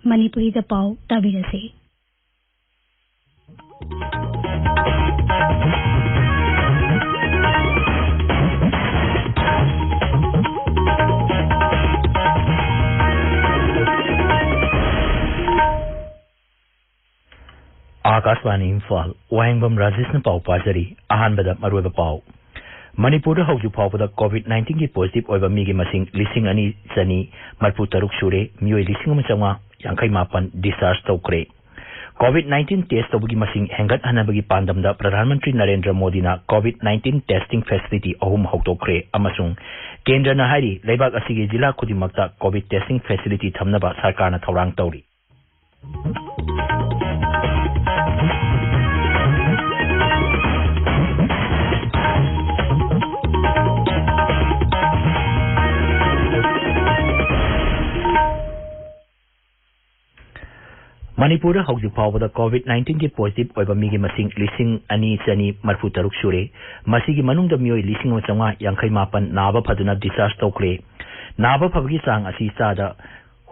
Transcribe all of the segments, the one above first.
Manipuri da pau tabirase. Akashvani Imphal वाहेंगबम Rajesh ने पाव पाजरी अहानबदा मरुब पाव मणिपुर हौजु फावदा कोविड-19 की positive ओइबा मीगी मसिंग लिसिंग अनि जनी मरपु तरुक सुरे मियोय लिसिंग मचंगा यांखै मापन डिस्चार्ज तौक्रे कोविड-19 टेस्ट तौबगी मसिंग हेंगत हनबगी पांदमदा प्रधानमंत्री नरेंद्र मोदी ना कोविड-19 टेस्टिंग फैसिलिटी अहुम हौतोक्रे अमसुंग केंद्र ना हारी लेबाग असिगी जिला खुदिमक्ता कोविड टेस्टिंग फैसिलिटी थमनबा सरकारना थौरांग तौरी मणिपुर हौजु फावदा कोविड-19 की पॉजिटिव ओइबा मीगी मसिंग लिसिंग अनि चनी मरफु तरुक सुरे मसिगी मनुंगदा मियोय लिसिंग चंगा यांखै मापन नाबा फदुना डिस्चार्ज तौक्रे नाबा फबगी चांग असि चादा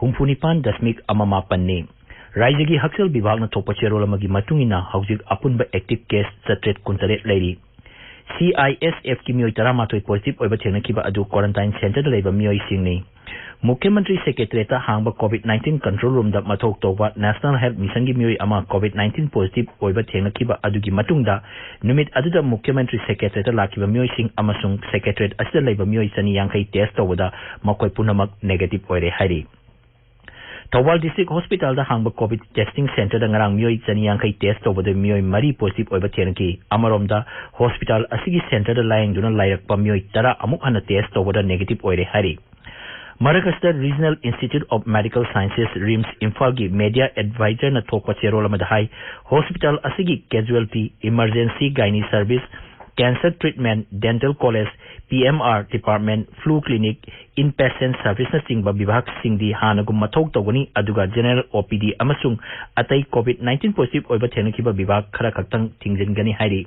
49.5 ने राज्यगी हक्सल विभाग न थोपा चेरोल अमगी मतुंगिना हौजिक अपुनबा एक्टिव केस चट्रेट कुंतरेट लेरी CISF की मियोय 13 पॉजिटिव ओइबा थेंगनखिबा अदु क्वारंटाइन सेंटर दा लेबा मियोय सिंगनी मुख्यमंत्री सेक्रेटरीता हांग कोविड-19 कंट्रोल रूम दा मथोक तोबा नेशनल हेल्थ मिशन की मियोय अमा कोविड-19 पॉजिटिव ओइबा थेंगनखिबा अदुगी मतुंगदा नुमित अदुदा मुख्यमंत्री सेक्रेटरीता लाखिबा मियोय सिंग अमसुंग सेक्रेटरीट असिदा लेबा मियोय चनी यांखै टेस्ट तोबदा मकोय पुनमक नेगेटिव ओइरे हाइरी थौबाल डिस्ट्रिक्ट हॉस्पिटल दा हांग कोविड टेस्टिंग सेंटर दा ngarang मियोय चनी यांखै टेस्ट तोबदा मियोय मरी पॉजिटिव ओइबा थेंगनखि अमरोमदा हॉस्पिटल असिगी सेंटर दा लायंगदुना लायरकपा मियोय 10 अमुक हन टेस्ट तोबदा नेगेटिव ओइरे हाइरी मरकस्ता regional institute of medical sciences RIMS Imphal की मीडिया एडवाइजर न थोपा चेरोल मदहाई हॉस्पिटल असिगी casualty emergency gynae service cancer treatment dental college PMR department flu clinic in patient service न चिंबा विभाग सिंगदी हानगुम मथौक तौगनी अदुगा जनरल OPD अमसुंग अतै कोविड-19 पॉजिटिव ओइबा थेंगनखिबा विभाग खरा खक्तंग थिंगजिनगनी हाइरी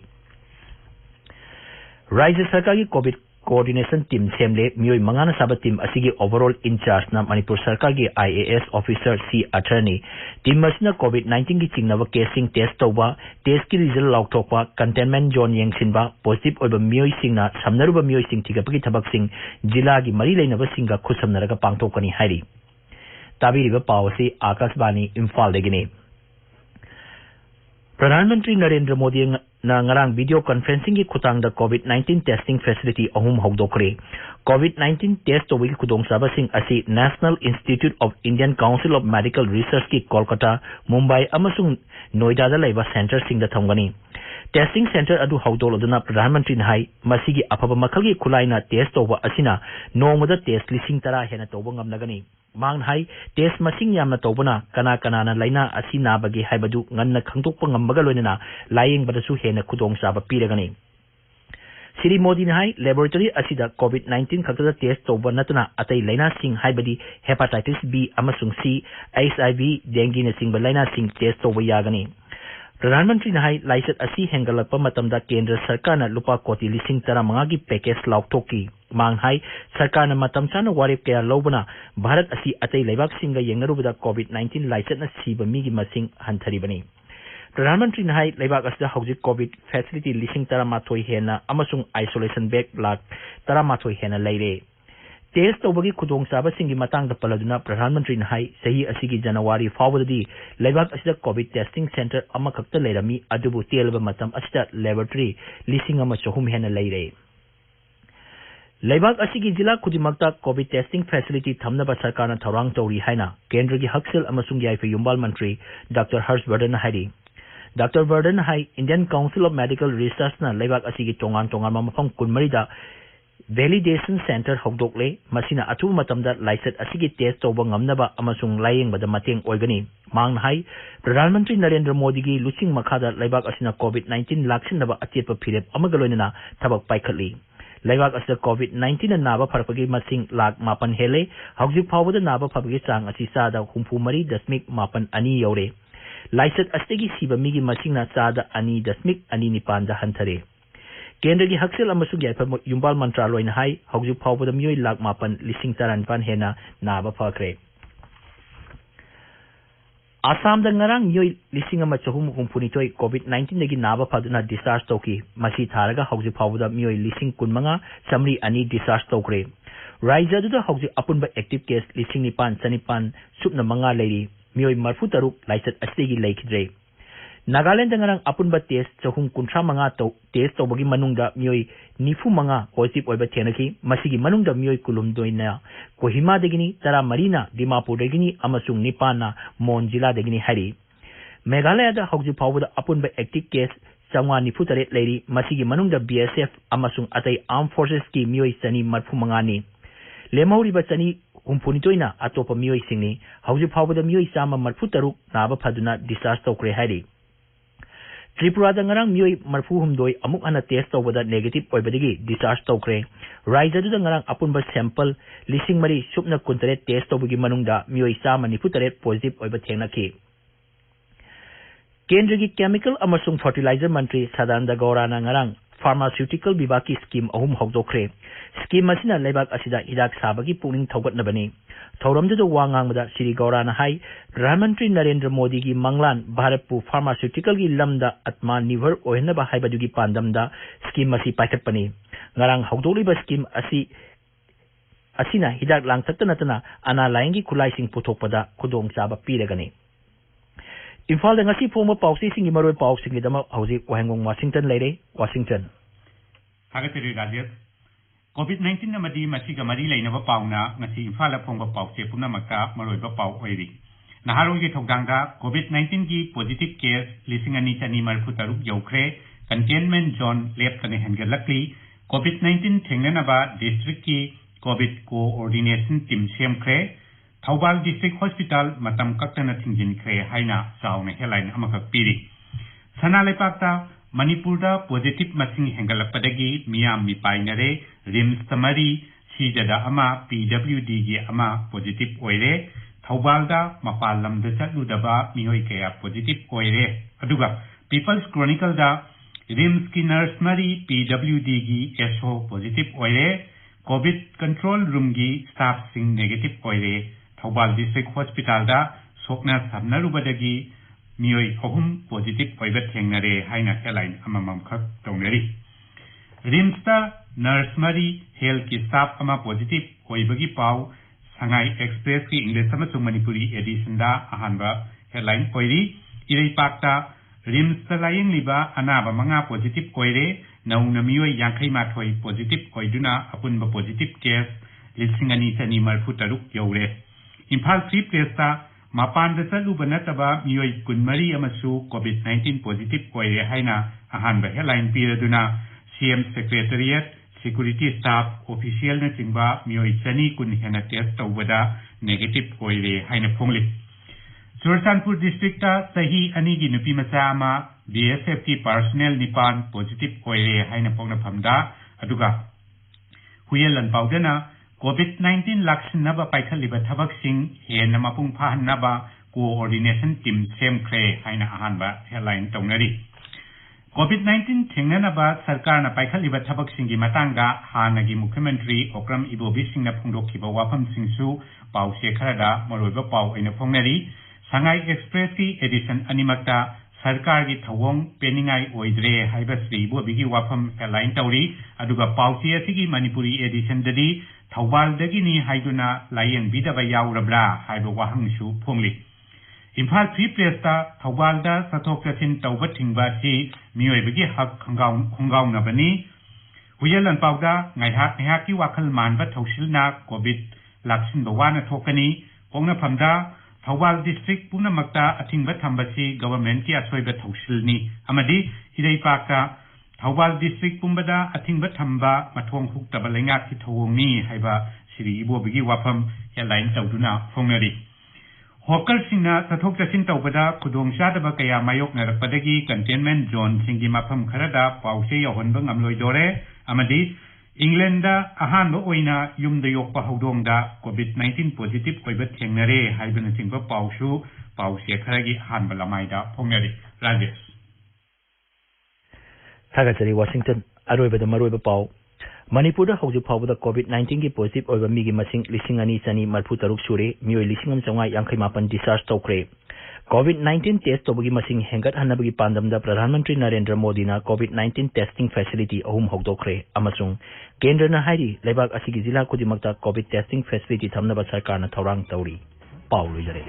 राज्य सरकार की कोविड कोऑर्डिनेशन टीम सेमले मियोय मंगाना साबा टीम असिगी ओवरऑल इंचार्ज ना मणिपुर सरकार की IAS officer C attorney team मसिना कोविड-19 की चिंगनवा केसिंग टेस्ट तौबा टेस्ट की रिजल्ट लाउथोपा कंटेनमेंट जोन येंगसिनबा पॉजिटिव ओइबा मियोय सिंगना समनरुबा मियोय सिंग थिगपगी थबक सिंग जिला की मरी लेनबा सिंगा खुसमनरगा पांगथोकनी हाइरी ताबीरिबा पावसी आकाशवाणी इम्फाल देगिने प्रधानमंत्री नरेंद्र मोदी नंगरांग वीडियो कॉन्फ्रेंसिंग की खुतांग कोविड-19 टेस्टिंग फैसिलिटी अहुम हौदोक्रे कोविड-19 टेस्ट तौबी खुदोंगसाबसिंग असि national institute of Indian council of medical research की कोलकाता मुंबई अमसुंग नोएडा दा लेबा सेंटर सिंग दा थंगनी टेस्टिंग सेंटर अदु हौदोलदुना प्रधानमंत्री नाई मसिगी अफबा मखलगी खुलाइना टेस्ट तौबा असिना नोंगदा टेस्ट लिसिंग 10 हेना तौबा ngamnagani mang hai test masing yamna tobuna kana kana na laina asi na bagi haibadu nganna khangtokpa ngambaga loinana laying badasu hena khudong saba piragani Siri Modi hai laboratory asida COVID-19 khakta test toba natuna atai laina sing haibadi hepatitis B amasung C HIV dengue na sing laina sing test toba yagani प्रधानमंत्री नाई lysate असी हेंगलप मतमदा केंद्र सरकार न लुपा कोटी लिसिंग 15 की package लाउथोकी मांग high सरकार न मतम चाना वारेप कया लौबना भारत असी अतै लेबाक सिंग येंगरुबदा कोविड-19 लाइसेट न सीब मीगी मसिंग हंथरिबनी प्रधानमंत्री नाई लेबाक असदा हौजिक कोविड फैसिलिटी लिसिंग 13 हेना अमसुंग आइसोलेशन बेड लाख 13 हेना लेरे टेस्ट तौबगी खुदोंग साबसिंगी मतंग द पलदुना प्रधानमंत्री नाई सही असिगी जनवरी फावददी लेबाक असिदा कोविड टेस्टिंग सेंटर अमखक्ता लेरमी अदुबु तेलबा मतम असिदा लेबोरेटरी लिसिंग अमा चहुम हेना लेरे लेबाक असिगी जिला खुदिमक्ता कोविड टेस्टिंग फैसिलिटी थमनबा सरकारना थौरांग तौरी हाइना केंद्र की हक्सल अमसुंग याइफे युम्बाल मंत्री डॉक्टर हर्षवर्धन हाइरी डॉक्टर वर्धन हाई Indian council of medical research ना लेबाक असिगी तोंगान तोंगान मफम कुनमरीदा Validation Center hogdokle masina atu matamda license asigi test toba ngamnaba amasung layingbada mateng oigani mang hai Pradhan Mantri Narendra Modi gi luching makhada laibak asina COVID-19 laksinaba atiepa phirep amagaloinana thabak paikhatli laibak asida COVID-19 na naba pharpagi masing lak mapan hele hauji phawada naba phabagi chang asi sada humpu mari dasmik mapan ani yore license asigi siba migi masing na sada ani dasmik ani nipan da hanthare केंद्र की हक्सल अमसुग याइफा युम्बाल मंत्रालय न high हौजु फावबद मियोय lakh मापन लिसिंग 4 हेना नाबा Fakhre Assam da ngarang myoi lising ama chahum humpunitoi COVID-19 dagi naba phaduna discharge toki masi tharaga hauji phawda myoi lising kunmanga samri ani discharge tokre Raija du da hauji apunba active case lising nipan chanipan supna manga leiri myoi marfu taruk laisat asigi laikidre Nagaland da ngarang apunba test chahum kuntra manga to test tobagi manungda myoi nifu manga positive oiba thenaki masigi manungda myoi kulum doina Kohima dagini tara marina Dimapur dagini amasung nipana Mon jila dagini hari Meghalaya da hauji phawda apunba active case changwa nifu tare leiri masigi manungda BSF amasung atai armed forces ki myoi chani marfu manga ni Lemauri ba chani humpunitoina atopa myoi singni hauji phawda myoi chama marfu taruk naba phaduna discharge tokre hari Tripura da ngarang myoi marfu humdoi amuk ana test tawbada negative oibadagi discharge tawkre Raija du da ngarang apunba sample lising mari supna kuntare test tawbagi manungda myoi sama nifutare positive oiba thengnaki Kendra gi chemical amasung fertilizer mantri Sadananda Gaurana ngarang pharmaceutical bibaki scheme ahum hokdokre scheme asina lebak asida hidak sabagi puning thawgatnabani Thauramdu da wangamda Sri Gaurana hai Prahamantri Narendra Modi gi Manglan Bharatpu pharmaceutical gi lamda atma nivar ohenaba haibadugi pandamda scheme asi paikatpani ngarang hokdoliba scheme asina hidak langtaktanatana ana laingi khulaising puthokpada khudong chaba piragani Imphal da ngasi phoma pausi singi maroi pau singi dama hauji Wahengbam Washington leire Washington Hagateri Rajesh COVID-19 namadi masiga mari lainaba pauna ngasi Imphal phongba pause puna makka maroiba pau oiri naharong gi thogdanga COVID-19 gi positive case lising ani chani marfu taruk yaukhre containment zone lep kane hengalakli COVID-19 thengnanaba district ki COVID coordination team semkhre Thawbal District Hospital matam kaktana thingjin khre haina sauna headline amakak piri Sanalipakta Manipurda positive masing hengalakpadagi miyam mipainare rims tamari sijada ama PWD gi ama positive oire Thawbalda mapalamda chatludaba mihoi kaya positive oire aduga People's Chronicle da rims ki nurse mari PWD gi SO positive oire COVID control room gi staff sing negative oire Thawbal District Hospital da sokna sabnarubadagi miyoi ahum positive oiba thengnare haina headline amamam khak tongnari Rimsta nurse mari health ki staff ama positive oibagi pau Sangai Express ki English amasung Manipuri edition da ahanba headline oiri irei pakta Rimsta laying liba anaba manga positive oire nauna miyoi yankai mathoi positive oiduna apunba positive case lisingani chani marfu taruk yaure Imphal 3 place ta mapan da chaluba nataba miyoi kunmari amasu COVID-19 positive oire haina ahanba headline piraduna CM Secretariat Security Staff Official na chingba miyoi chani kun hena test tawbada negative oire haina phongli Churchanpur district ta sahi ani gi nupi macha ama BSF ki personnel nipan positive oire haina phongna phamda aduga huyelan paudana COVID-19 lakshnaba paikhaliba thabak sing hena mapung phahnaba coordination team semkhre haina ahanba headline tongnari COVID-19 thengnanaba sarkarna paikhaliba thabak singi matanga hanagi mukhyamantri Okram Ibobi singna phongdokhiba wafam singsu pause kharada maroiba pau aina phongnari Sangai Express ki edition animakta sarkar gi thawong peningai oidre haiba Sri Ibobi gi wafam headline tawri aduga pause asigi Manipuri edition dadi Thawbal dagini haiduna layeng bidaba yaurabra haiba wahangsu phongli Imphal 3 place ta Thawbal da sathok chasin tawba thingba si miyoibagi hak khonggaung na bani huyelan pawda ngaihak ki wakhal manba thausilna COVID laksin bawana thokani kongna phamda Thawbal district puna makta athingba thambasi government ki asoiba thausilni amadi hidai pakta Thawbal district pumbada athingba thamba mathong huktaba lenga ki thawongni haiba Sri Ibobigi wafam headline tawduna phongnari Hawker singna sathok chasin tawbada khudong chadaba kaya mayok narakpadagi containment zone singi mafam kharada pause yahonba ngamloi dore amadi Englandda ahanba oina yumda yokpa hawdongda COVID-19 positive oiba thengnare haibana singba pausu pause kharagi ahanba lamaida phongnari Rajesh Thagachari Washington aroibada maroiba pau Manipurda hauju phawda COVID-19 gi positive oiba migi masing lising ani chani marfu taruk sure miyoi lising am changa yankai mapan discharge tokre COVID-19 test tobagi masing hengat hanabagi pandamda Pradhan Mantri Narendra Modi na COVID-19 testing facility ahum hogdokre amasung Kendra na hairi lebak asigi zila kudimakta COVID testing facility thamnaba sarkar na thorang tauri Paulo Jare